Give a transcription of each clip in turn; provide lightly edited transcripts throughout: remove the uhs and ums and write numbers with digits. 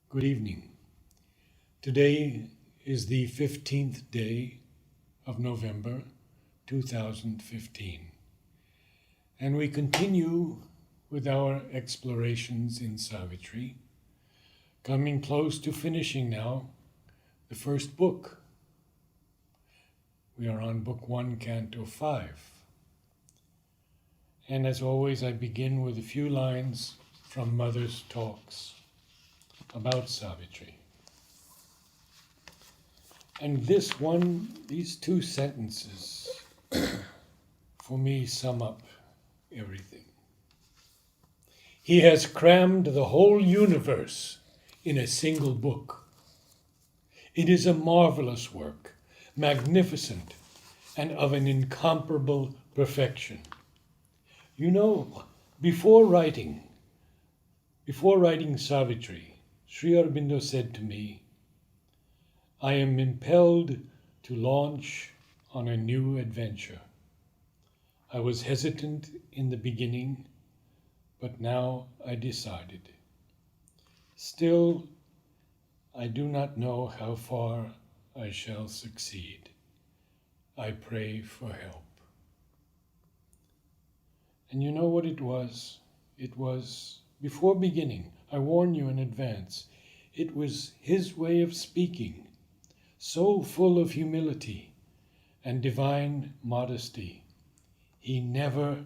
Good evening. Today is the 15th day of November 2015, and we continue with our explorations in Savitri, coming close to finishing now the first book. We are on Book 1, Canto 5. And as always, I begin with a few lines from Mother's talks about Savitri. And these two sentences for me sum up everything. He has crammed the whole universe in a single book. It is a marvelous work, magnificent, and of an incomparable perfection. You know, before writing Savitri, Sri Aurobindo said to me, I am impelled to launch on a new adventure. I was hesitant in the beginning, but now I decided. Still, I do not know how far I shall succeed. I pray for help. And you know what it was? It was, before beginning, I warn you in advance, it was his way of speaking, so full of humility and divine modesty. He never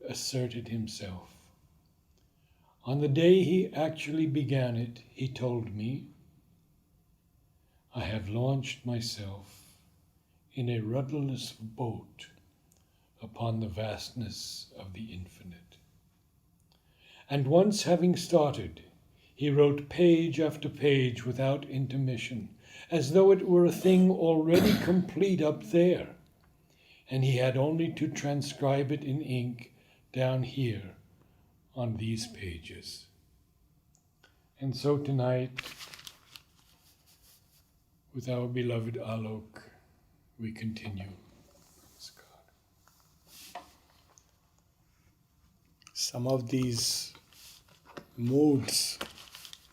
asserted himself. On the day he actually began it, he told me, I have launched myself in a rudderless boat upon the vastness of the infinite. And once having started, he wrote page after page without intermission, as though it were a thing already complete up there, and he had only to transcribe it in ink down here on these pages. And so tonight, with our beloved Alok, we continue. Some of these moods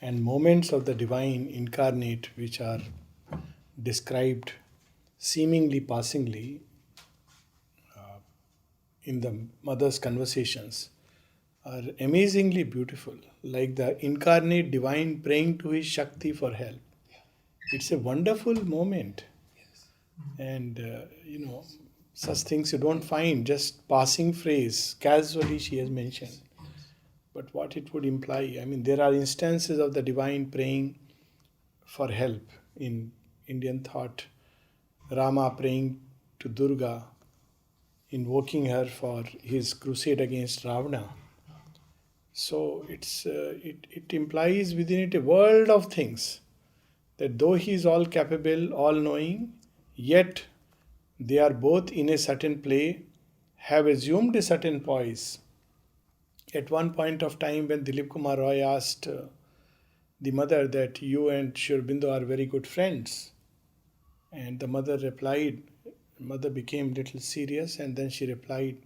and moments of the divine incarnate which are described seemingly passingly in the mother's conversations are amazingly beautiful, like the incarnate divine praying to his Shakti for help. It's a wonderful moment. And such things you don't find, just passing phrase, casually she has mentioned. But what it would imply, there are instances of the divine praying for help in Indian thought. Rama praying to Durga, invoking her for his crusade against Ravana. So it implies within it a world of things, that though he is all capable, all knowing, yet they are both in a certain play, have assumed a certain poise. At one point of time, when Dilip Kumar Roy asked the mother that you and Sri Aurobindo are very good friends, and the mother became little serious, and then she replied,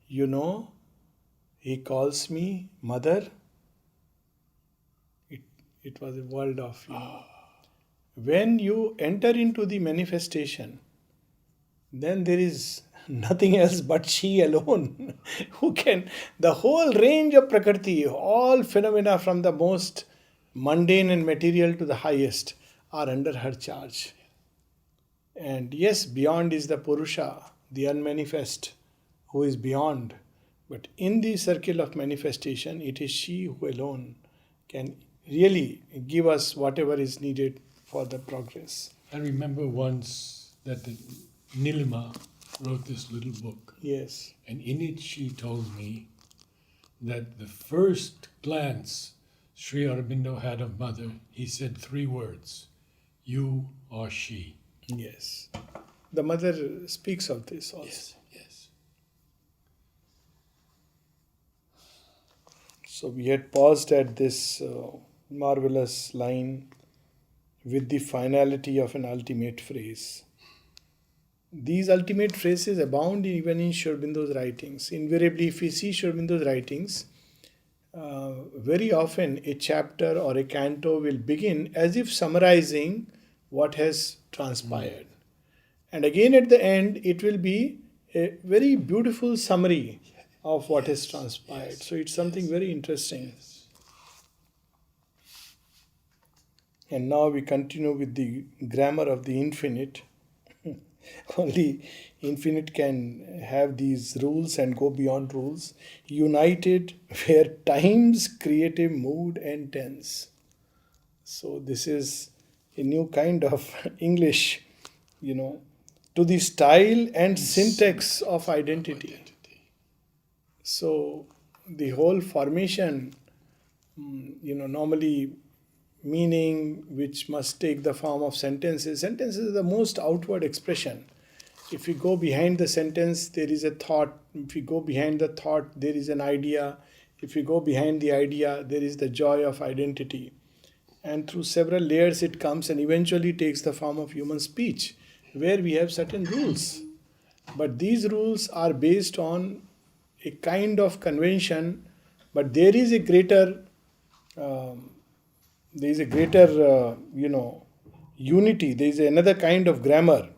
he calls me mother. It was a world of, When you enter into the manifestation, then there is nothing else but she alone who can, the whole range of Prakriti, all phenomena from the most mundane and material to the highest are under her charge. And yes, beyond is the Purusha, the unmanifest, who is beyond. But in the circle of manifestation, it is she who alone can really give us whatever is needed for the progress. I remember once that Nilima wrote this little book. Yes. And in it she told me that the first glance Sri Aurobindo had of Mother, he said 3 words, you or she. Yes. The mother speaks of this also. Yes. So we had paused at this marvelous line with the finality of an ultimate phrase. These ultimate phrases abound even in Sri Aurobindo's writings. Invariably, if we see Sri Aurobindo's writings, very often a chapter or a canto will begin as if summarizing what has transpired. And again at the end, it will be a very beautiful summary of what has transpired. So it's something very interesting. And now we continue with the grammar of the infinite. Only infinite can have these rules and go beyond rules. United where time's creative mood and tense. So this is a new kind of English, to the style and syntax of identity. So the whole formation, normally meaning which must take the form of sentences. Sentences are the most outward expression. If we go behind the sentence, there is a thought. If we go behind the thought, there is an idea. If we go behind the idea, there is the joy of identity. And through several layers it comes and eventually takes the form of human speech, where we have certain rules. But these rules are based on a kind of convention, but there is a greater unity. There is another kind of grammar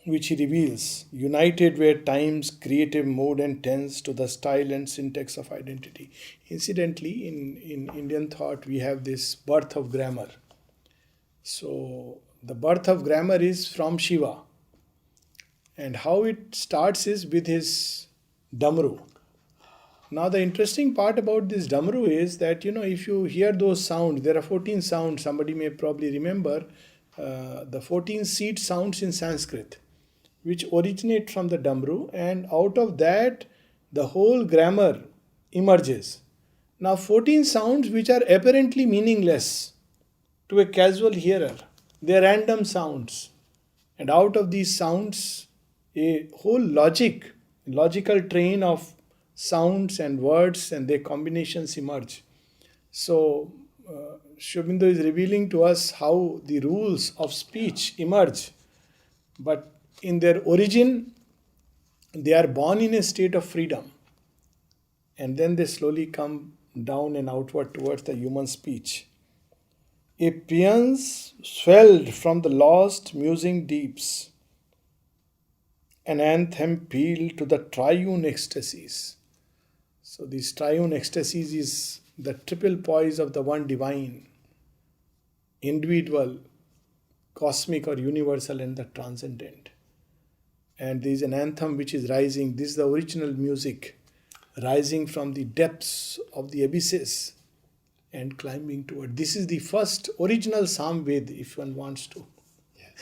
which he reveals, united where time's creative mode and tense to the style and syntax of identity. Incidentally, in Indian thought, we have this birth of grammar. So the birth of grammar is from Shiva. And how it starts is with his damru. Now the interesting part about this damru is that, if you hear those sounds, there are 14 sounds, somebody may probably remember the 14 seed sounds in Sanskrit, which originate from the damru, and out of that the whole grammar emerges. Now 14 sounds which are apparently meaningless to a casual hearer, they are random sounds, and out of these sounds a whole logical train of sounds and words and their combinations emerge. So Sri Aurobindo is revealing to us how the rules of speech emerge, but in their origin they are born in a state of freedom, and then they slowly come down and outward towards the human speech. A paean swelled from the lost musing deeps, an anthem pealed to the triune ecstasies. So this triune ecstasies is the triple poise of the one divine, individual, cosmic or universal, and the transcendent. And there is an anthem which is rising. This is the original music, rising from the depths of the abysses and climbing toward. This is the first original Samved, if one wants to. Yes.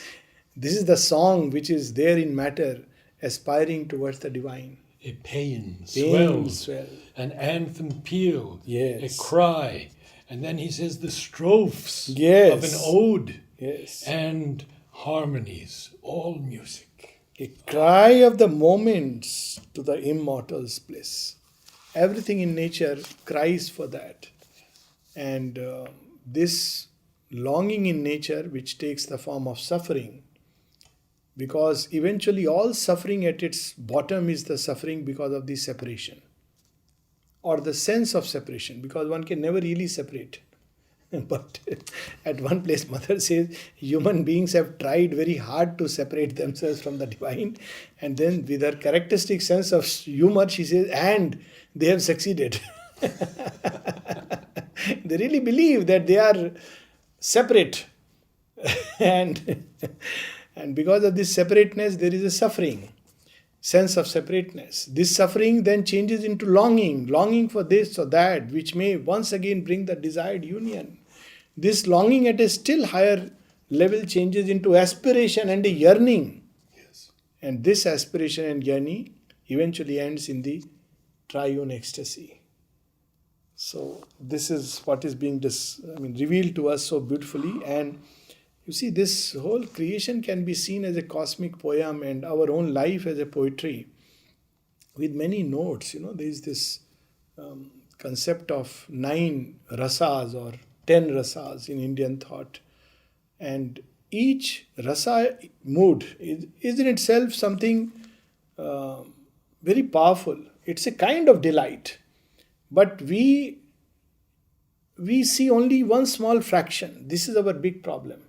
This is the song which is there in matter, aspiring towards the divine. A paean, Swelled. an anthem pealed, Yes. a cry, and then he says the strophes Yes. of an ode, Yes. and harmonies, all music. A cry of the moments to the immortal's bliss. Everything in nature cries for that. And this longing in nature, which takes the form of suffering, because eventually all suffering at its bottom is the suffering because of the separation or the sense of separation, because one can never really separate. But at one place Mother says human beings have tried very hard to separate themselves from the divine, and then with her characteristic sense of humor she says, and they have succeeded. They really believe that they are separate. and because of this separateness there is a suffering, sense of separateness. This suffering then changes into longing for this or that, which may once again bring the desired union. This longing at a still higher level changes into aspiration and a yearning. Yes. And this aspiration and yearning eventually ends in the triune ecstasy. So this is what is being revealed to us so beautifully. And you see, this whole creation can be seen as a cosmic poem, and our own life as a poetry with many notes. There is this concept of 9 rasas or 10 rasas in Indian thought. And each rasa mood is in itself something very powerful. It's a kind of delight. But we see only one small fraction. This is our big problem.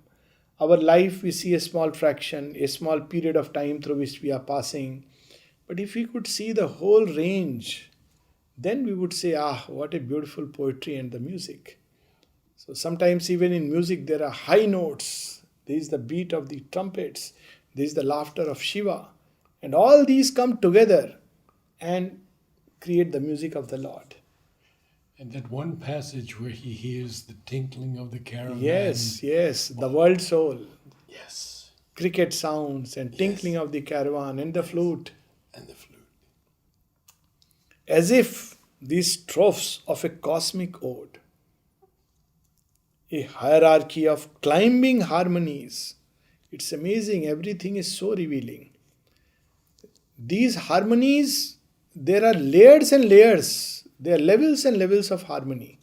Our life, we see a small fraction, a small period of time through which we are passing. But if we could see the whole range, then we would say, ah, what a beautiful poetry and the music. So sometimes even in music there are high notes. There is the beat of the trumpets. There is the laughter of Shiva. And all these come together and create the music of the Lord. And that one passage where he hears the tinkling of the caravan. Yes, yes, the world soul. Yes. Cricket sounds and tinkling of the caravan and the flute. And the flute. As if these strophes of a cosmic ode, a hierarchy of climbing harmonies. It's amazing, everything is so revealing. These harmonies, there are layers and layers. There are levels and levels of harmony.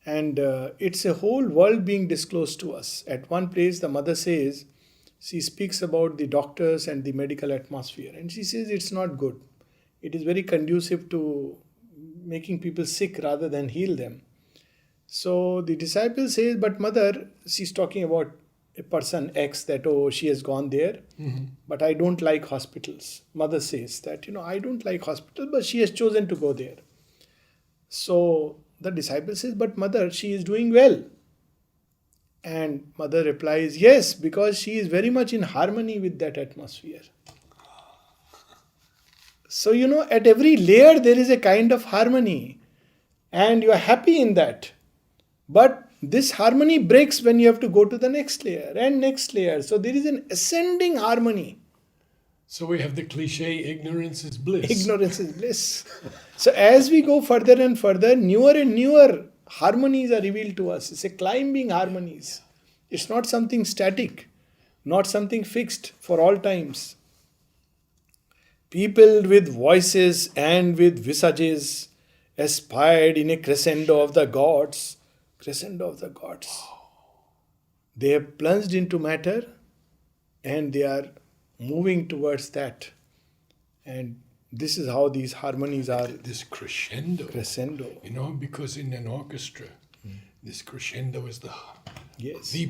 And it's a whole world being disclosed to us. At one place, the mother says, she speaks about the doctors and the medical atmosphere. And she says it's not good. It is very conducive to making people sick rather than heal them. So the disciple says, but mother, she's talking about a person X that, oh, she has gone there, but I don't like hospitals. Mother says that, I don't like hospitals, but she has chosen to go there. So the disciple says, but mother, she is doing well. And mother replies, yes, because she is very much in harmony with that atmosphere. So, at every layer there is a kind of harmony. And you are happy in that. But this harmony breaks when you have to go to the next layer and next layer. So there is an ascending harmony. So we have the cliche, ignorance is bliss. Ignorance is bliss. So as we go further and further, newer and newer harmonies are revealed to us. It's a climbing harmonies. It's not something static, not something fixed for all times. Peopled with voices and with visages, aspired in a crescendo of the gods. Crescendo of the gods. They have plunged into matter and they are moving towards that. And this is how these harmonies are. This crescendo. Crescendo. Because in an orchestra, this crescendo is the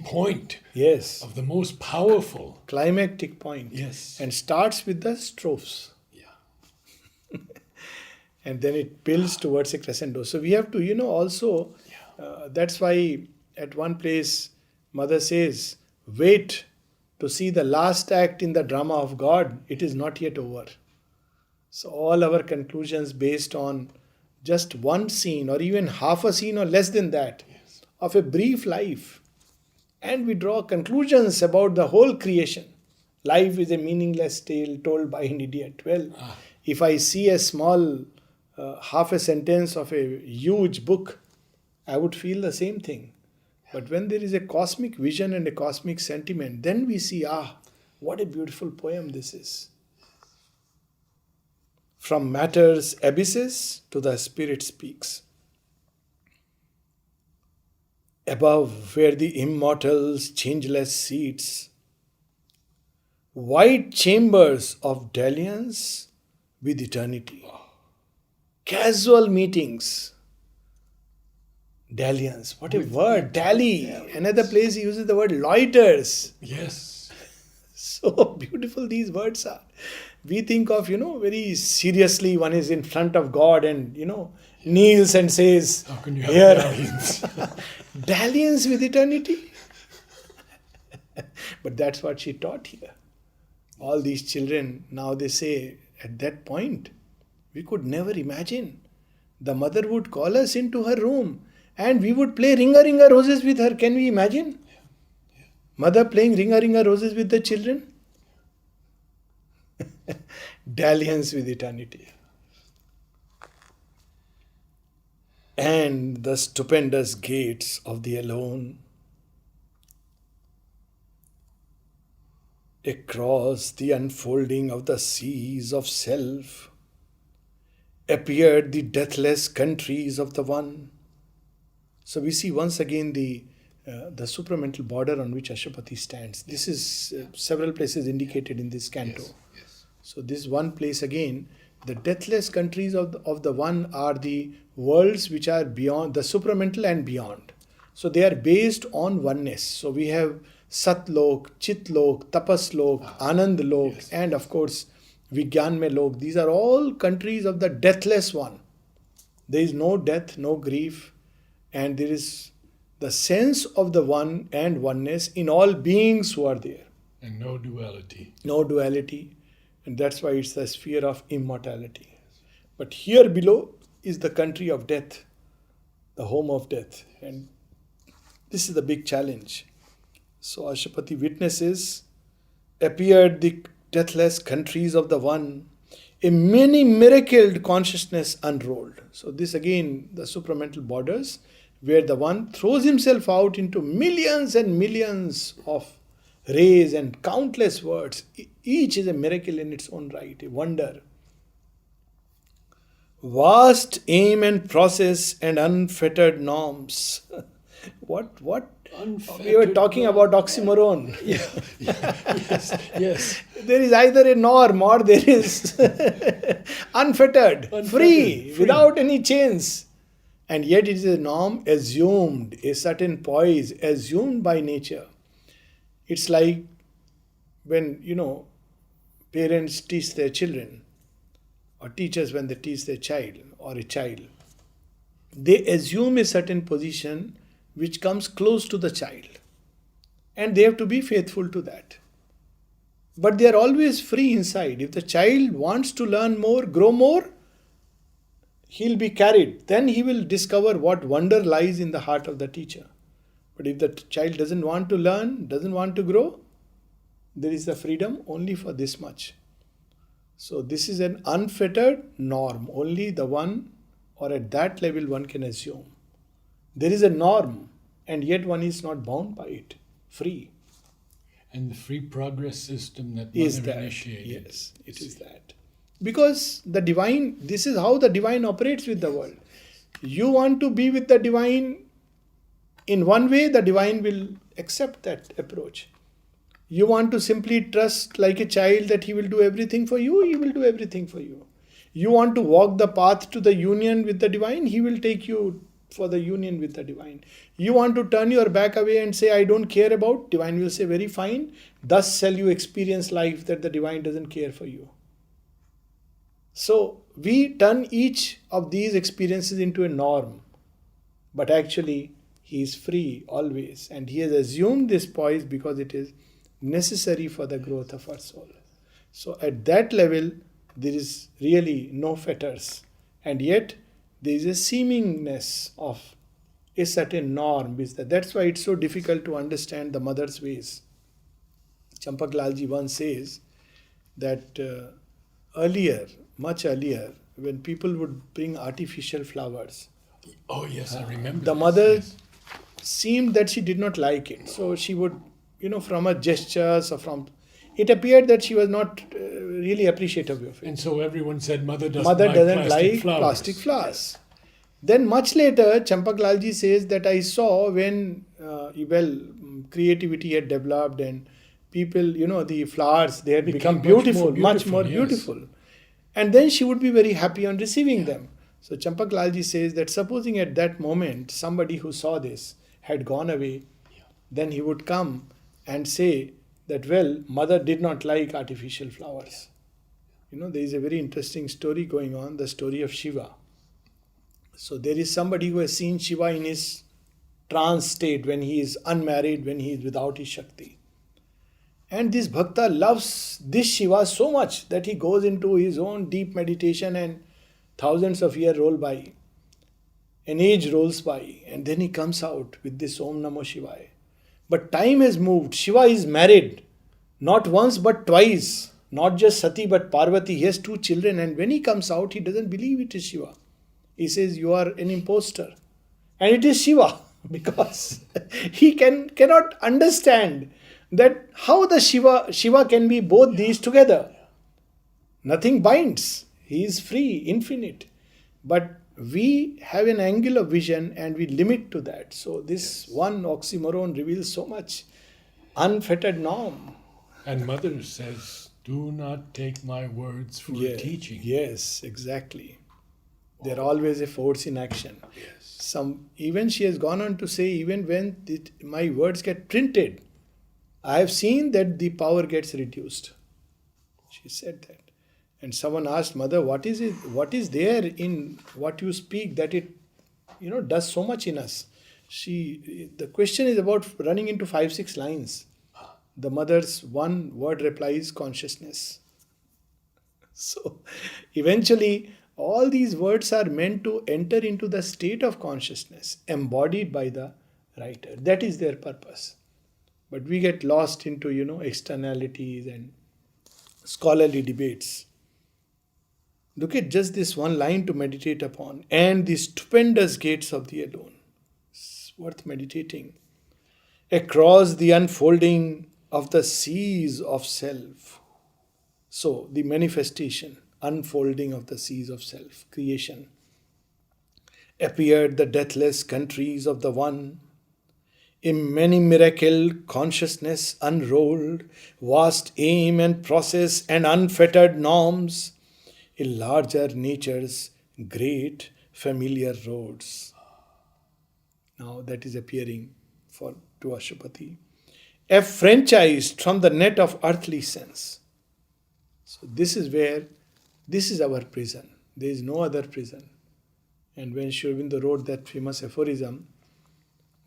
point Yes. of the most powerful. Climactic point. Yes. And starts with the strophes. Yeah. And then it builds towards a crescendo. So we have to, also, that's why at one place, Mother says, wait to see the last act in the drama of God. It is not yet over. So all our conclusions based on just one scene or even half a scene or less than that of a brief life. And we draw conclusions about the whole creation. Life is a meaningless tale told by an idiot. Well, if I see a small half a sentence of a huge book, I would feel the same thing. But when there is a cosmic vision and a cosmic sentiment, then we see, what a beautiful poem this is. From matter's abysses to the spirit speaks. Above where the immortal's changeless seats, white chambers of dalliance with eternity. Casual meetings. Dalliance. What a word. Dally. Another place he uses the word loiters. Yes. So beautiful these words are. We think of, very seriously one is in front of God and, kneels and says, how can you have here, dalliance? dalliance with eternity. But that's what she taught here. All these children, now they say, at that point, we could never imagine. The mother would call us into her room and we would play Ringa Ringa Roses with her. Can we imagine? Yeah. Mother playing Ringa Ringa Roses with the children? Dalliance with eternity. And the stupendous gates of the alone. Across the unfolding of the seas of self appeared the deathless countries of the one. So we see once again the supramental border on which Ashwapati stands. This is several places indicated in this canto. Yes. So this one place again, The deathless countries of the one are the worlds which are beyond the supramental and beyond. So they are based on oneness. So we have Satlok, Chitlok, Tapaslok, Anandlok, yes. and of course Vigyanme Lok. These are all countries of the deathless one. There is no death, no grief, and there is the sense of the one and oneness in all beings who are there. And no duality. No duality, and that's why it's the sphere of immortality. But here below is the country of death, the home of death, and this is the big challenge. So Ashapati witnesses appeared the deathless countries of the one, a many miracled consciousness unrolled. So this again, the supramental borders, where the one throws himself out into millions and millions of rays and countless words. Each is a miracle in its own right, a wonder. Vast aim and process and unfettered norms. What? Unfettered We were talking about oxymoron. Yes. There is either a norm or there is unfettered, free, without any chains. And yet it is a norm assumed, a certain poise assumed by nature. It's like when, parents teach their children, or teachers when they teach their child or a child. They assume a certain position which comes close to the child. And they have to be faithful to that. But they are always free inside. If the child wants to learn more, grow more, he'll be carried. Then he will discover what wonder lies in the heart of the teacher. But if the child doesn't want to learn, doesn't want to grow, there is the freedom only for this much. So this is an unfettered norm. Only the one, or at that level, one can assume. There is a norm, and yet one is not bound by it. Free. And the free progress system that Is Mother that? initiated. Yes, it is that. Because the divine, this is how the divine operates with the world. You want to be with the divine in one way, the divine will accept that approach. You want to simply trust like a child that he will do everything for you, he will do everything for you. You want to walk the path to the union with the divine, he will take you for the union with the divine. You want to turn your back away and say, I don't care about, divine will say, very fine. Thus shall you experience life that the divine doesn't care for you. So we turn each of these experiences into a norm. But actually, he is free always. And he has assumed this poise because it is necessary for the growth of our soul. So at that level, there is really no fetters. And yet, there is a seemingness of a certain norm. That's why it's so difficult to understand the mother's ways. Champak Lalji once says that earlier, much earlier, when people would bring artificial flowers, Oh, yes, I remember. the this, mother yes. seemed that she did not like it. So she would, from her gestures or from... It appeared that she was not really appreciative of it. And so everyone said Mother doesn't Mother like plastic flowers. Then much later, Champak Lalji says that I saw when, creativity had developed and people, the flowers, they had become beautiful, much more beautiful. And then she would be very happy on receiving them. So Champak Lalji says that supposing at that moment somebody who saw this had gone away, then he would come and say that, well, Mother did not like artificial flowers. There is a very interesting story going on, the story of Shiva. So there is somebody who has seen Shiva in his trance state when he is unmarried, when he is without his Shakti. And this Bhakta loves this Shiva so much that he goes into his own deep meditation and thousands of years roll by. An age rolls by and then he comes out with this Om Namo Shivaya. But time has moved. Shiva is married. Not once but twice. Not just Sati but Parvati. He has 2 children and when he comes out, he doesn't believe it is Shiva. He says, you are an imposter. And it is Shiva because he cannot understand that how the Shiva can be both these together. Nothing binds. He is free, infinite. But we have an angle of vision and we limit to that. So this one oxymoron reveals so much. Unfettered norm. And Mother says Do not take my words for Yeah, teaching. yes, exactly. They're always a force in action. Yes. Even she has gone on to say, even when my words get printed, I have seen that the power gets reduced. She said that. And someone asked, Mother, what is it? What is there in what you speak that it, does so much in us? The question is about running into 5-6 lines. The mother's one word reply is consciousness. So eventually, all these words are meant to enter into the state of consciousness embodied by the writer. That is their purpose. But we get lost into, externalities and scholarly debates. Look at just this one line to meditate upon. And the stupendous gates of the alone. It's worth meditating. Across the unfolding of the seas of self. So, the manifestation, unfolding of the seas of self, creation. Appeared the deathless countries of the One. In many miracle consciousness unrolled, vast aim and process and unfettered norms, in larger nature's great familiar roads. Now that is appearing to Ashupati. Affranchised from the net of earthly sense. So this is our prison. There is no other prison. And when Sri Aurobindo wrote that famous aphorism,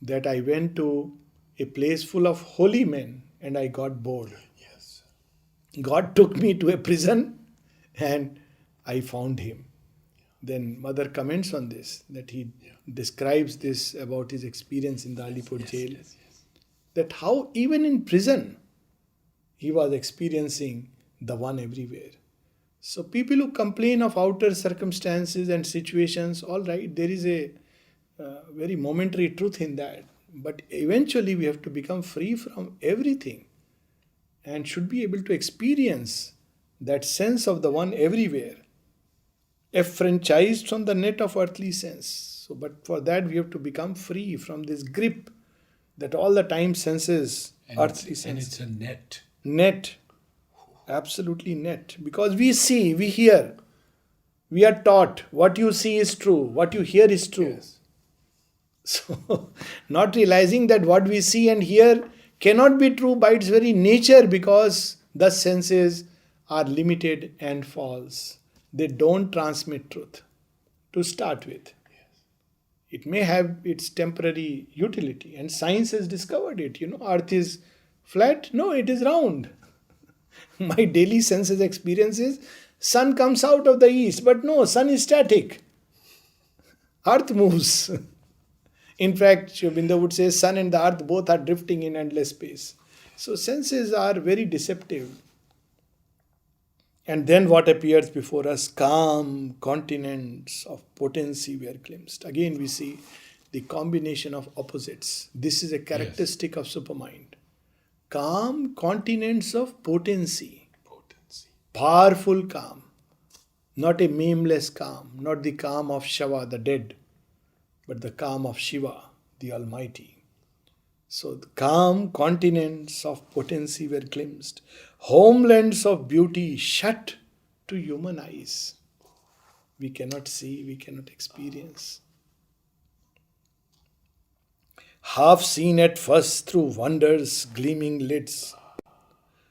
that I went to a place full of holy men and I got bored. Yes. God took me to a prison and I found him. Then Mother comments on this, that he describes this about his experience in the Alipur jail. Yes. That how even in prison he was experiencing the One everywhere. So people who complain of outer circumstances and situations, all right, there is a very momentary truth in that. But eventually we have to become free from everything and should be able to experience that sense of the One everywhere. Affranchised from the net of earthly sense. So, but for that we have to become free from this grip that all the time senses earthly sense. And it's a net. Net. Absolutely net. Because we see, we hear, we are taught what you see is true, what you hear is true. Yes. So, not realizing that what we see and hear cannot be true by its very nature because the senses are limited and false. They don't transmit truth to start with. It may have its temporary utility, and science has discovered it. Earth is flat. No, it is round. My daily senses experiences, sun comes out of the east, but no, sun is static. Earth moves. In fact, Sri Aurobindo would say sun and the earth both are drifting in endless space. So senses are very deceptive. And then what appears before us? Calm continents of potency were glimpsed. Again we see the combination of opposites. This is a characteristic of supermind. Calm continents of potency. Powerful calm. Not a memeless calm. Not the calm of Shava, the dead. But the calm of Shiva, the Almighty. So the calm continents of potency were glimpsed. Homelands of beauty shut to human eyes. We cannot see, we cannot experience. Half seen at first through wonder's gleaming lids,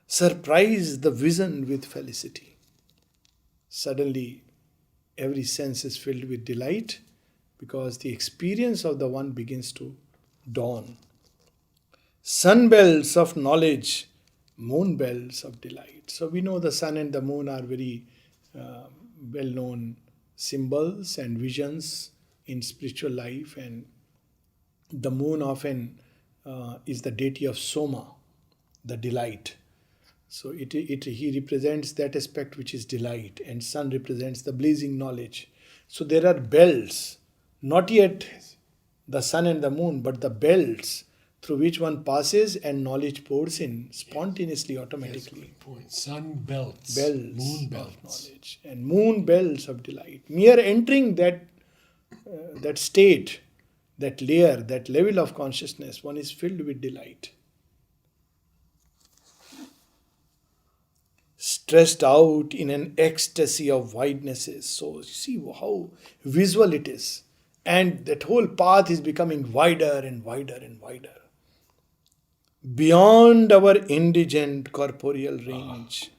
surprise the vision with felicity. Suddenly, every sense is filled with delight because the experience of the One begins to dawn. Sunbells of knowledge, moonbells of delight. So we know the sun and the moon are very well-known symbols and visions in spiritual life, and the moon often is the deity of Soma, the delight. So he represents that aspect which is delight, and sun represents the blazing knowledge. So there are bells, not yet the sun and the moon, but the bells through which one passes and knowledge pours in spontaneously, automatically. Sun belts, Bells moon of belts, knowledge, and moon bells of delight. Mere entering that state, that layer, that level of consciousness, one is filled with delight. stretched out in an ecstasy of widenesses. So see how visual it is. And that whole path is becoming wider and wider and wider. Beyond our indigent corporeal range.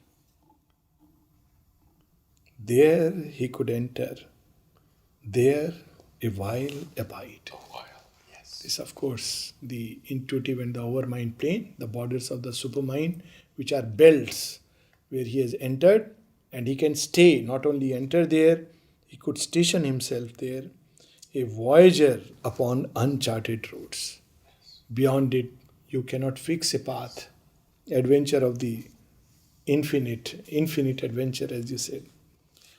There he could enter. There a while abide. A while, yes. This, of course, the intuitive and the overmind plane, the borders of the supermind, which are belts where he has entered and he can stay, not only enter there, he could station himself there, a voyager upon uncharted roads. Beyond it, you cannot fix a path. Adventure of the infinite adventure, as you said.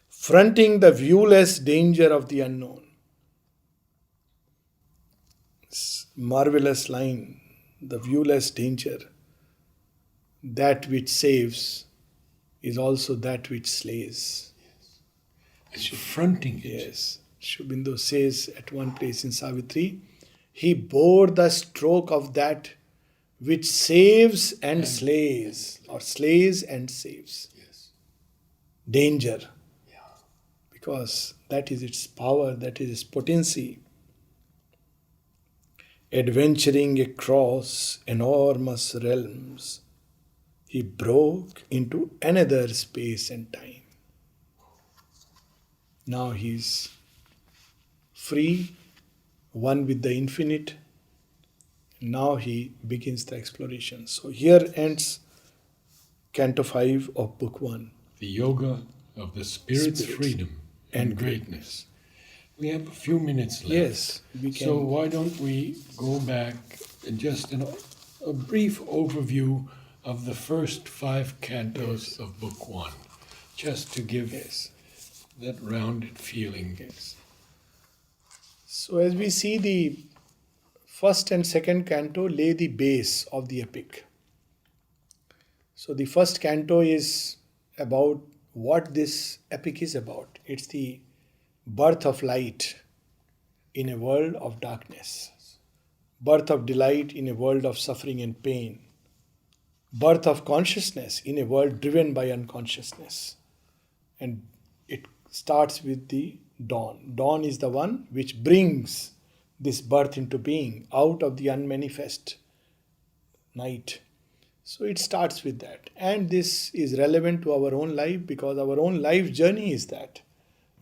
Fronting the viewless danger of the unknown. This marvelous line, the viewless danger. That which saves is also that which slays. It's fronting it. Yes. Shubindu says at one place in Savitri, he bore the stroke of that which saves and slays, or slays and saves. Yes. Danger. Yeah. Because that is its power, that is its potency. Adventuring across enormous realms, he broke into another space and time. Now he is free, one with the infinite. Now he begins the exploration. So here ends Canto 5 of Book 1. The yoga of the spirit's freedom and greatness. We have a few minutes left. Yes, we can. So why don't we go back and just a brief overview of the first 5 cantos of Book 1, just to give that rounded feeling. Yes. So as we see, the first and second canto lay the base of the epic. So the first canto is about what this epic is about. It's the birth of light in a world of darkness, birth of delight in a world of suffering and pain, birth of consciousness in a world driven by unconsciousness. And it starts with the dawn. Dawn is the one which brings this birth into being out of the unmanifest night. So it starts with that. And this is relevant to our own life because our own life journey is that.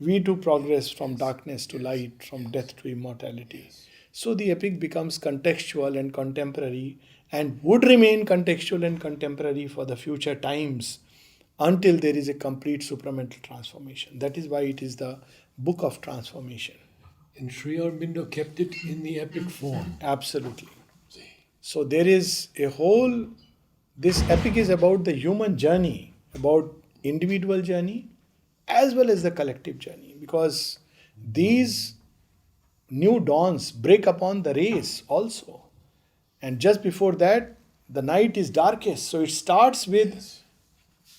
We too progress from darkness to light, from death to immortality. So the epic becomes contextual and contemporary and would remain contextual and contemporary for the future times until there is a complete supramental transformation. That is why it is the book of transformation. And Sri Aurobindo kept it in the epic form. Absolutely. So there is a whole, this epic is about the human journey, about individual journey as well as the collective journey, because these new dawns break upon the race also. And just before that, the night is darkest. So it starts with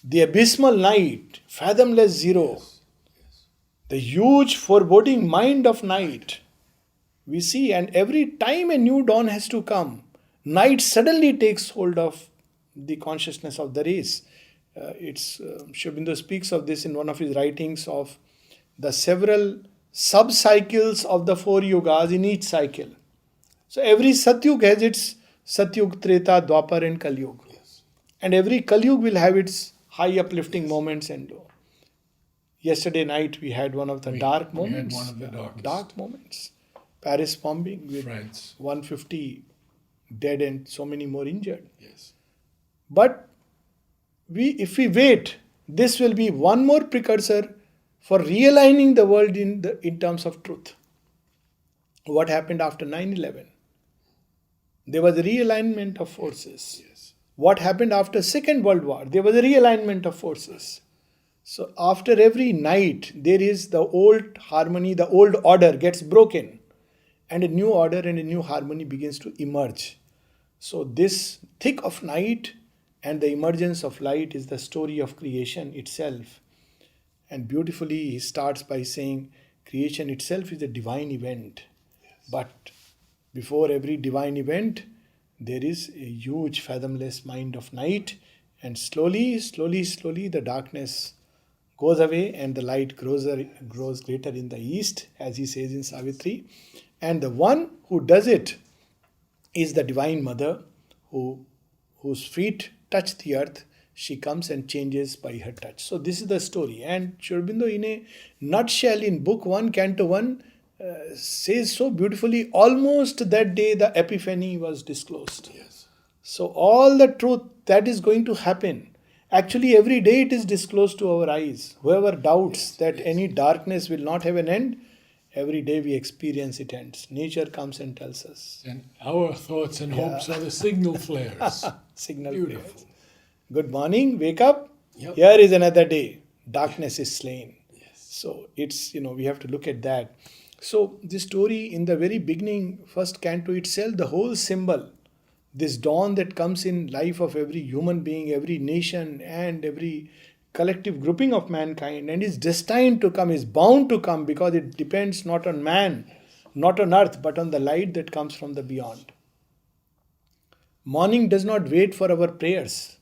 the abysmal night, fathomless zero, the huge foreboding mind of night. We see, and every time a new dawn has to come, night suddenly takes hold of the consciousness of the race. Shubindu speaks of this in one of his writings of the several sub-cycles of the 4 yugas in each cycle. So every Satyug has its Satyug, Treta, Dwapar and Kalyug. Yes. And every Kalyug will have its high uplifting moments and low. Yesterday night we had one of the dark moments. We had one of the darkest. Dark moments. Paris bombing with France. 150 dead and so many more injured. Yes. But if we wait, this will be one more precursor for realigning the world in terms of truth. What happened after 9/11? There was a realignment of forces. Yes. What happened after Second World War? There was a realignment of forces. So after every night, there is the old harmony, the old order gets broken, and a new order and a new harmony begins to emerge. So this thick of night and the emergence of light is the story of creation itself. And beautifully he starts by saying creation itself is a divine event. Yes. But before every divine event, there is a huge fathomless mind of night, And slowly, slowly, slowly the darkness goes away and the light grows greater in the east, as he says in Savitri. And the one who does it is the Divine Mother, whose feet touch the earth. She comes and changes by her touch. So this is the story. And Sri Aurobindo, in a nutshell, in Book 1, Canto 1, says so beautifully, almost that day the Epiphany was disclosed. Yes. So all the truth that is going to happen, actually every day it is disclosed to our eyes. Whoever doubts that any darkness will not have an end, every day we experience it ends. Nature comes and tells us. And our thoughts and hopes are the signal flares. Signal Beautiful. flares. Good morning, wake up. Yep. Here is another day. Darkness is slain. Yes. So it's, we have to look at that. So this story in the very beginning, first canto itself, the whole symbol, this dawn that comes in life of every human being, every nation and every collective grouping of mankind, and is destined to come, is bound to come, because it depends not on man, not on earth, but on the light that comes from the beyond. Morning does not wait for our prayers.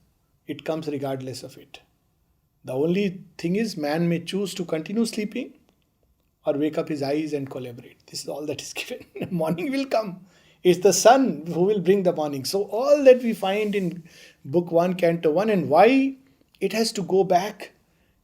It comes regardless of it. The only thing is, man may choose to continue sleeping or wake up his eyes and collaborate. This is all that is given. Morning will come. It's the sun who will bring the morning. So all that we find in Book 1, Canto 1, and why it has to go back.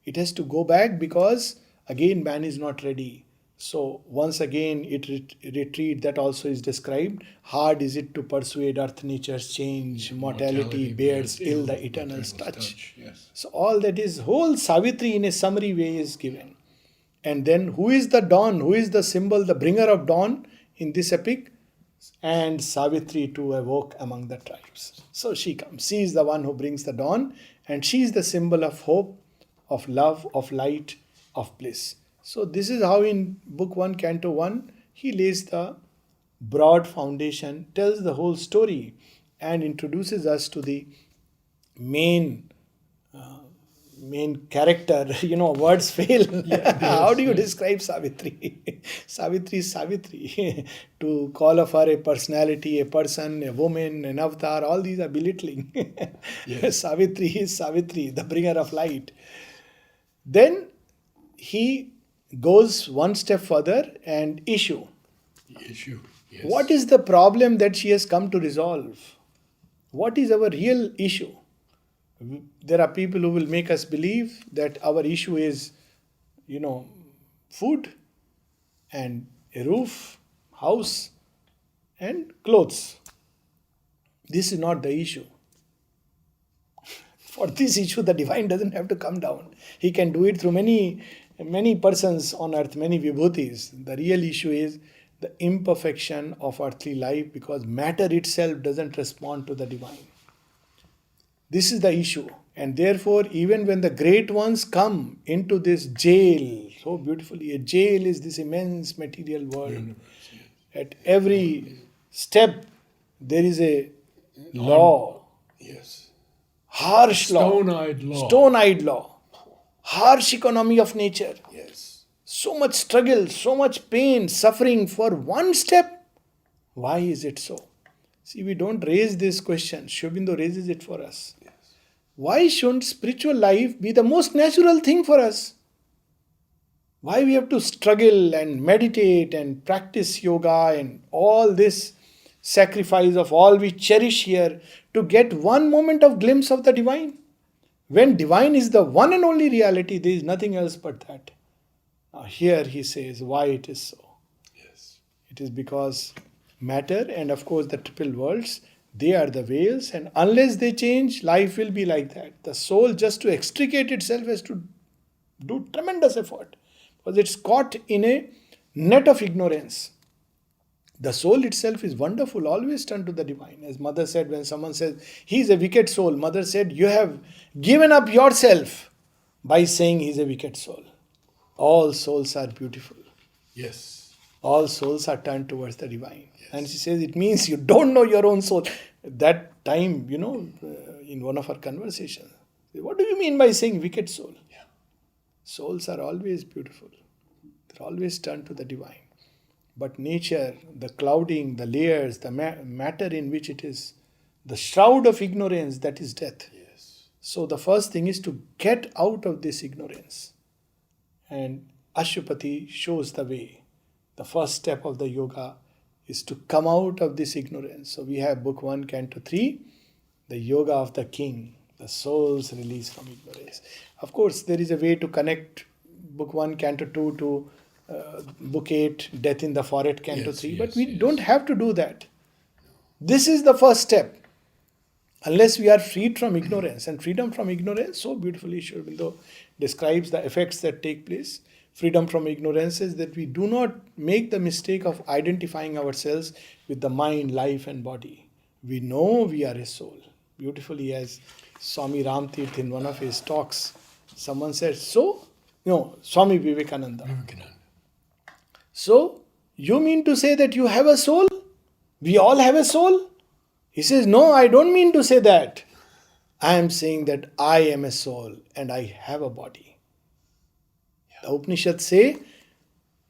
It has to go back because, again, man is not ready. So once again it retreat, that also is described. Hard is it to persuade earth nature's change, mortality bears ill the eternal's touch. Yes. So all that is, whole Savitri in a summary way is given. And then who is the dawn? Who is the symbol, the bringer of dawn in this epic? And Savitri to awoke among the tribes. So she comes. She is the one who brings the dawn, and she is the symbol of hope, of love, of light, of bliss. So this is how in Book 1, Canto 1, he lays the broad foundation, tells the whole story, and introduces us to the main character. Words fail. How do you describe Savitri? Savitri is Savitri. To call of her a personality, a person, a woman, an avatar, all these are belittling. Yes. Savitri is Savitri, the bringer of light. Then he goes one step further and issue. Issue. Yes. What is the problem that she has come to resolve? What is our real issue? There are people who will make us believe that our issue is, food and a roof, house and clothes. This is not the issue. For this issue, the divine doesn't have to come down. He can do it through many persons on earth, many vibhutis. The real issue is the imperfection of earthly life, because matter itself doesn't respond to the divine. This is the issue. And therefore, even when the great ones come into this jail, so beautifully, a jail is this immense material world. Universe, yes. At every step, there is a law. Yes. Harsh law. Stone-eyed law. Stone-eyed law. Harsh economy of nature. Yes. So much struggle, so much pain, suffering for one step. Why is it so? See, we don't raise this question. Sri Aurobindo raises it for us. Yes. Why shouldn't spiritual life be the most natural thing for us? Why we have to struggle and meditate and practice yoga and all this sacrifice of all we cherish here to get one moment of glimpse of the divine? When divine is the one and only reality, there is nothing else but that. Now here he says why it is so. Yes. It is because matter and of course the triple worlds, they are the veils, and unless they change, life will be like that. The soul, just to extricate itself, has to do tremendous effort, because it's caught in a net of ignorance. The soul itself is wonderful, always turn to the divine. As mother said, when someone says, he is a wicked soul, mother said, you have given up yourself by saying he is a wicked soul. All souls are beautiful. Yes. All souls are turned towards the divine. Yes. And she says, it means you don't know your own soul. That time, in one of our conversations, what do you mean by saying wicked soul? Yeah. Souls are always beautiful. They're always turned to the divine. But nature, the clouding, the layers, the matter in which it is, the shroud of ignorance, that is death. Yes. So the first thing is to get out of this ignorance. And Ashupati shows the way. The first step of the yoga is to come out of this ignorance. So we have book 1, Canto 3, the yoga of the king, the soul's release from ignorance. Of course, there is a way to connect book 1, Canto 2 to book 8, Death in the Forest, Canto 3. But we don't have to do that. This is the first step. Unless we are freed from ignorance, and freedom from ignorance, so beautifully Sri Aurobindo describes the effects that take place. Freedom from ignorance is that we do not make the mistake of identifying ourselves with the mind, life and body. We know we are a soul. Beautifully, as Swami Ramtirth in one of his talks, someone said, Swami Vivekananda. So, you mean to say that you have a soul? We all have a soul? He says, no, I don't mean to say that. I am saying that I am a soul and I have a body. The Upanishads say,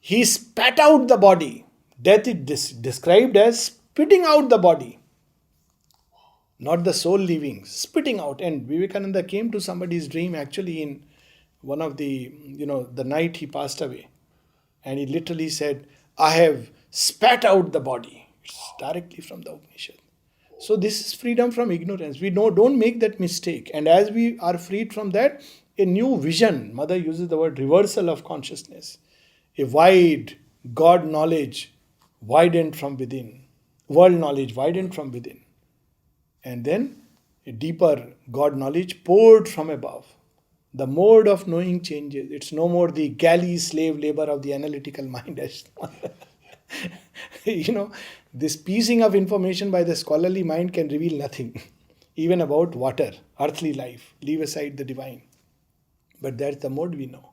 he spat out the body. Death is described as spitting out the body. Not the soul leaving, spitting out. And Vivekananda came to somebody's dream actually in one of the night he passed away. And he literally said, I have spat out the body. It's directly from the Upanishad. So this is freedom from ignorance. We don't make that mistake. And as we are freed from that, a new vision, Mother uses the word reversal of consciousness, a wide God knowledge widened from within, world knowledge widened from within. And then a deeper God knowledge poured from above. The mode of knowing changes. It's no more the galley slave labor of the analytical mind. This piecing of information by the scholarly mind can reveal nothing, even about water, earthly life. Leave aside the divine. But that's the mode we know.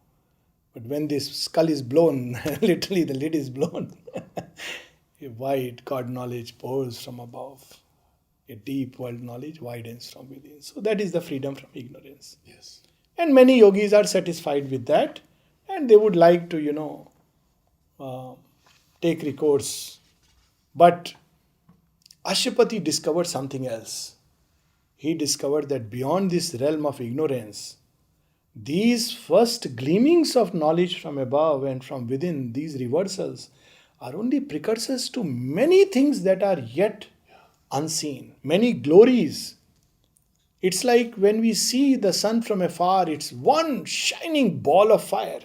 But when this skull is blown, literally the lid is blown, a wide God knowledge pours from above. A deep world knowledge widens from within. So that is the freedom from ignorance. Yes. And many yogis are satisfied with that, and they would like to, take recourse. But Ashupati discovered something else. He discovered that beyond this realm of ignorance, these first gleamings of knowledge from above and from within, these reversals, are only precursors to many things that are yet unseen, many glories. It's like when we see the sun from afar, it's one shining ball of fire.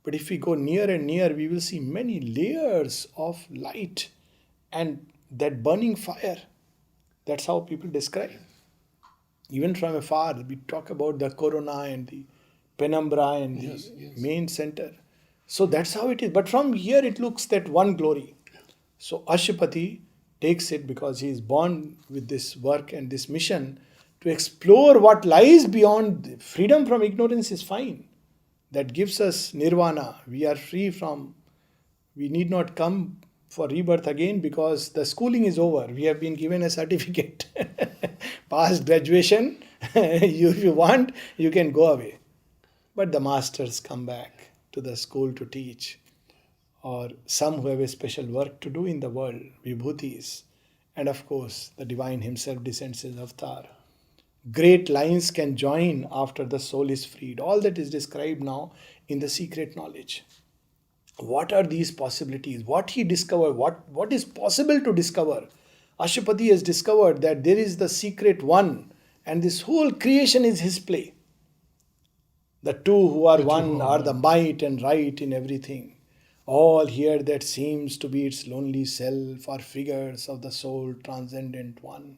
But if we go near and near, we will see many layers of light and that burning fire. That's how people describe. Even from afar, we talk about the corona and the penumbra and the main center. So that's how it is. But from here, it looks that one glory. So Ashupati takes it because he is born with this work and this mission to explore what lies beyond. Freedom from ignorance is fine. That gives us nirvana. We are free from, we need not come for rebirth again because the schooling is over. We have been given a certificate. Past graduation. If you want, you can go away. But the masters come back to the school to teach. Or some who have a special work to do in the world, vibhutis. And of course, the divine himself descends as avatar. Great lines can join after the soul is freed. All that is described now in the secret knowledge. What are these possibilities? What he discovered? What is possible to discover? Ashupati has discovered that there is the secret one and this whole creation is his play. The two who are one are the might and right in everything. All here that seems to be its lonely self are figures of the soul transcendent one.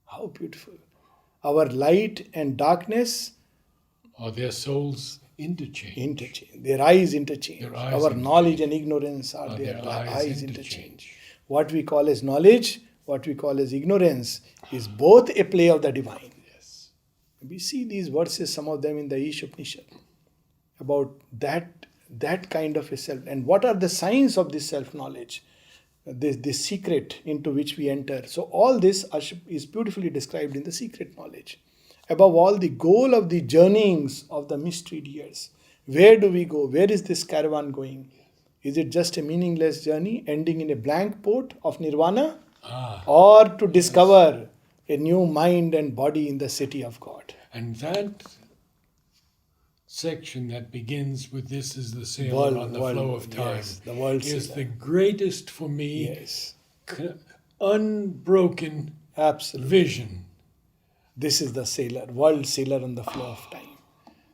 How beautiful. Our light and darkness Are their souls interchange? Their eyes interchange. Their eyes Our interchange. knowledge and ignorance are their eyes interchange. interchange. What we call as knowledge, what we call as ignorance, is both a play of the divine. Yes. We see these verses, some of them in the Upanishad, about that kind of a self. And what are the signs of this self-knowledge? This secret into which we enter. So all this is beautifully described in the secret knowledge. Above all, the goal of the journeyings of the mysteried years. Where do we go? Where is this caravan going? Is it just a meaningless journey ending in a blank port of nirvana? Or to discover a new mind and body in the city of God. And that section that begins with "This is the sailor World, on the world, flow of time" yes, the world is sailor. the greatest for me, Yes, unbroken absolutely. vision. This is the sailor, world sailor on the flow of time.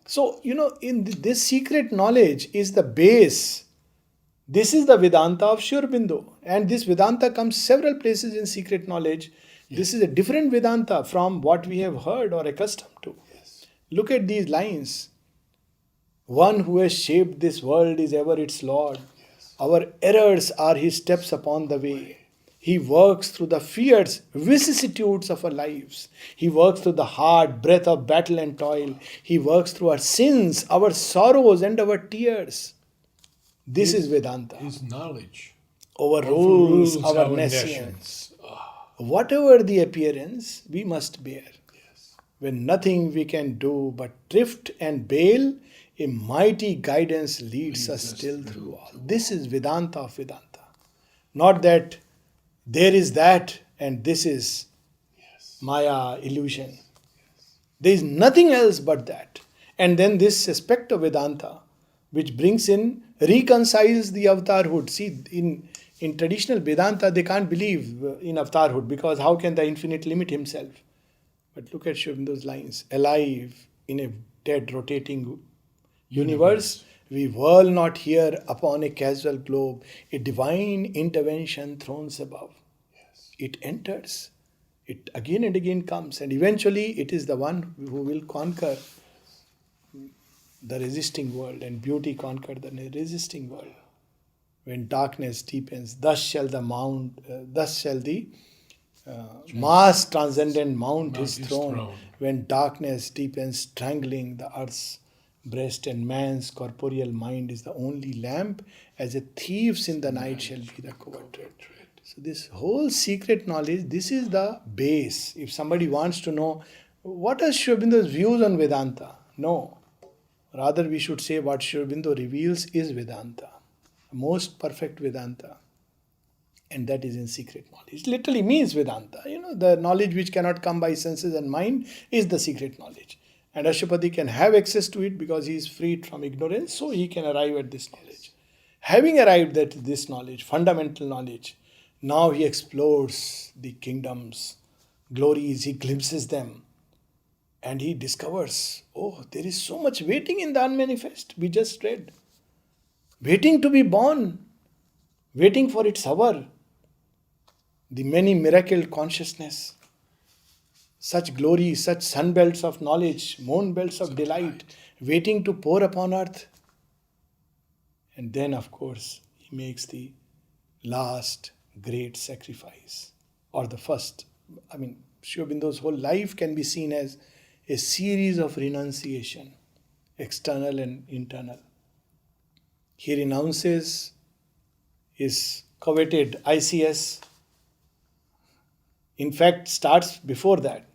So, in this secret knowledge is the base. This is the Vedanta of Sri Aurobindo. And this Vedanta comes several places in secret knowledge. This is a different Vedanta from what we have heard or accustomed to. Yes. Look at these lines. One who has shaped this world is ever its Lord. Yes. Our errors are his steps upon the way. He works through the fierce vicissitudes of our lives. He works through the hard breath of battle and toil. He works through our sins, our sorrows, and our tears. This is Vedanta. His knowledge Overrules our nescience. nescience. Whatever the appearance, we must bear. Yes. When nothing we can do but drift and bail, a mighty guidance leads us still through all. This is Vedanta of Vedanta. Not that there is that and this is Yes. Maya, illusion. There is nothing else but that. And then this aspect of Vedanta, which brings in, reconciles the avatarhood. See, in traditional Vedanta, they can't believe in avatarhood because how can the infinite limit himself? But look at Sri Aurobindo's lines. Alive in a dead rotating universe, we whirl not here upon a casual globe, a divine intervention thrones above. Yes. It enters, it again and again comes, and eventually it is the one who will conquer the resisting world, and beauty conquer the resisting world. When darkness deepens, thus shall the mass transcendent mount his throne. When darkness deepens, strangling the earth's breast, and man's corporeal mind is the only lamp, as a thief's in the night shall be the covert tread. So this whole secret knowledge, this is the base. If somebody wants to know what are Sri Aurobindo's views on Vedanta, no. Rather we should say what Sri Aurobindo reveals is Vedanta, most perfect Vedanta. And that is in secret knowledge. It literally means Vedanta. The knowledge which cannot come by senses and mind is the secret knowledge. And Ashwapati can have access to it because he is freed from ignorance, so he can arrive at this knowledge. Having arrived at this knowledge, fundamental knowledge, now he explores the kingdoms, glories, he glimpses them. And he discovers, there is so much waiting in the unmanifest. We just read. Waiting to be born. Waiting for its hour. The many miracled consciousness. Such glory, such sunbelts of knowledge, moonbelts of delight, waiting to pour upon earth. And then, of course, he makes the last great sacrifice. Or the first. Sri Aurobindo's whole life can be seen as a series of renunciation, external and internal. He renounces his coveted ICS. In fact, starts before that.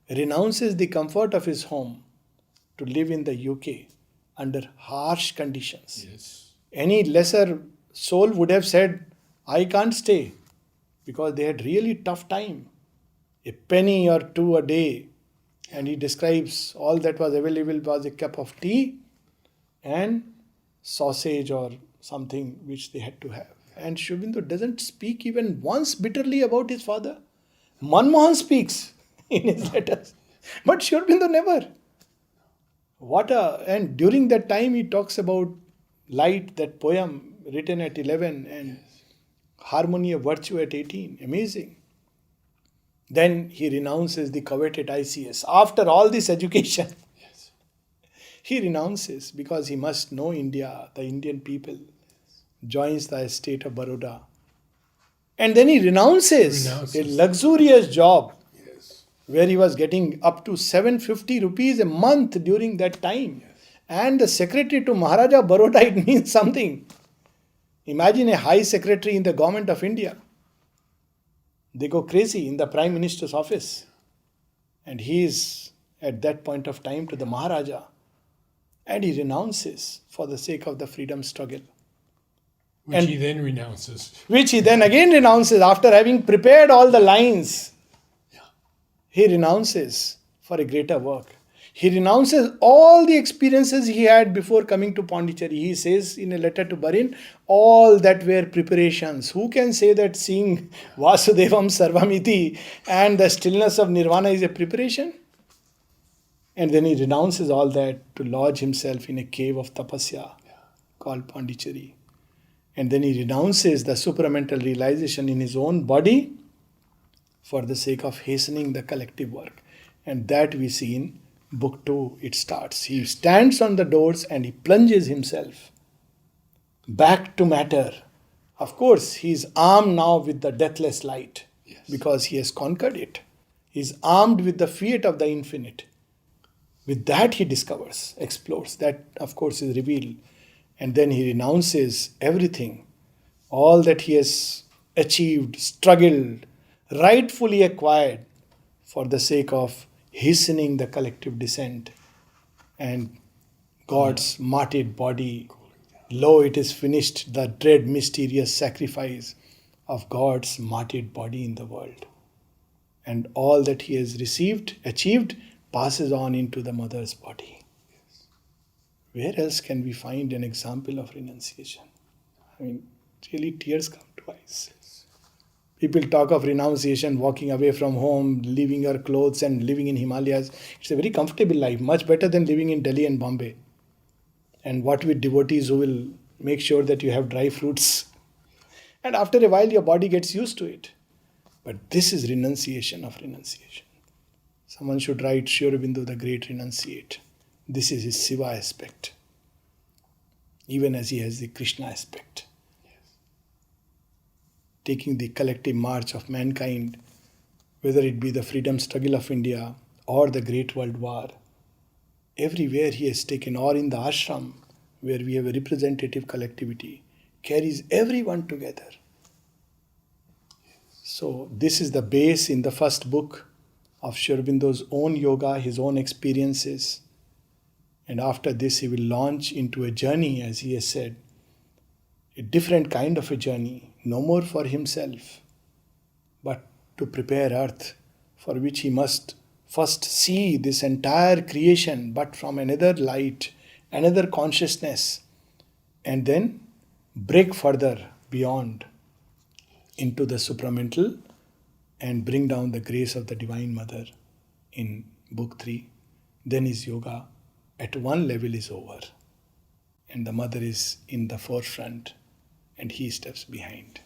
Renounces the comfort of his home to live in the UK under harsh conditions. Yes. Any lesser soul would have said, I can't stay, because they had really tough time. A penny or two a day. And he describes all that was available was a cup of tea and sausage or something which they had to have. And Sri Aurobindo doesn't speak even once bitterly about his father. Manmohan speaks in his letters, but Sri Aurobindo never. And during that time he talks about Light, that poem written at 11, and Harmony of Virtue at 18. Amazing. Then he renounces the coveted ICS. After all this education, Yes. he renounces because he must know India, the Indian people. Joins the estate of Baroda. And then he renounces a luxurious job. Yes. Where he was getting up to 750 rupees a month during that time. Yes. And the secretary to Maharaja Baroda, it means something. Imagine a high secretary in the government of India. They go crazy in the Prime Minister's office. And he is at that point of time to the Maharaja. And he renounces for the sake of the freedom struggle. Which he then renounces. Which he then again renounces after having prepared all the lines. Yeah. he renounces for a greater work. He renounces all the experiences he had before coming to Pondicherry. He says in a letter to Barin, all that were preparations. Who can say that seeing Vasudevam Sarvamiti and the stillness of Nirvana is a preparation? And then he renounces all that to lodge himself in a cave of tapasya called Pondicherry. And then he renounces the supramental realization in his own body for the sake of hastening the collective work. And that we see in book 2, it starts. He stands on the doors and he plunges himself back to matter. Of course, he is armed now with the deathless light because he has conquered it. He is armed with the fiat of the infinite. With that he discovers, explores. That of course is revealed. And then he renounces everything. All that he has achieved, struggled, rightfully acquired for the sake of hastening the collective descent. And God's martyred body, lo, it is finished, the dread mysterious sacrifice of God's martyred body in the world. And all that he has received, achieved, passes on into the mother's body. Where else can we find an example of renunciation? I mean, really tears come to eyes. People talk of renunciation, walking away from home, leaving your clothes and living in Himalayas. It's a very comfortable life, much better than living in Delhi and Bombay. And what with devotees who will make sure that you have dry fruits. And after a while, your body gets used to it. But this is renunciation of renunciation. Someone should write Sri Aurobindo the Great Renunciate. This is his Siva aspect. Even as he has the Krishna aspect. Taking the collective march of mankind, whether it be the freedom struggle of India or the Great World War, everywhere he has taken, or in the ashram, where we have a representative collectivity, carries everyone together. So this is the base in the first book of Sri Aurobindo's own yoga, his own experiences. And after this he will launch into a journey, as he has said, a different kind of a journey, no more for himself, but to prepare earth, for which he must first see this entire creation, but from another light, another consciousness, and then break further beyond into the supramental and bring down the grace of the Divine Mother in book 3. Then his yoga at one level is over, and the Mother is in the forefront, and he steps behind.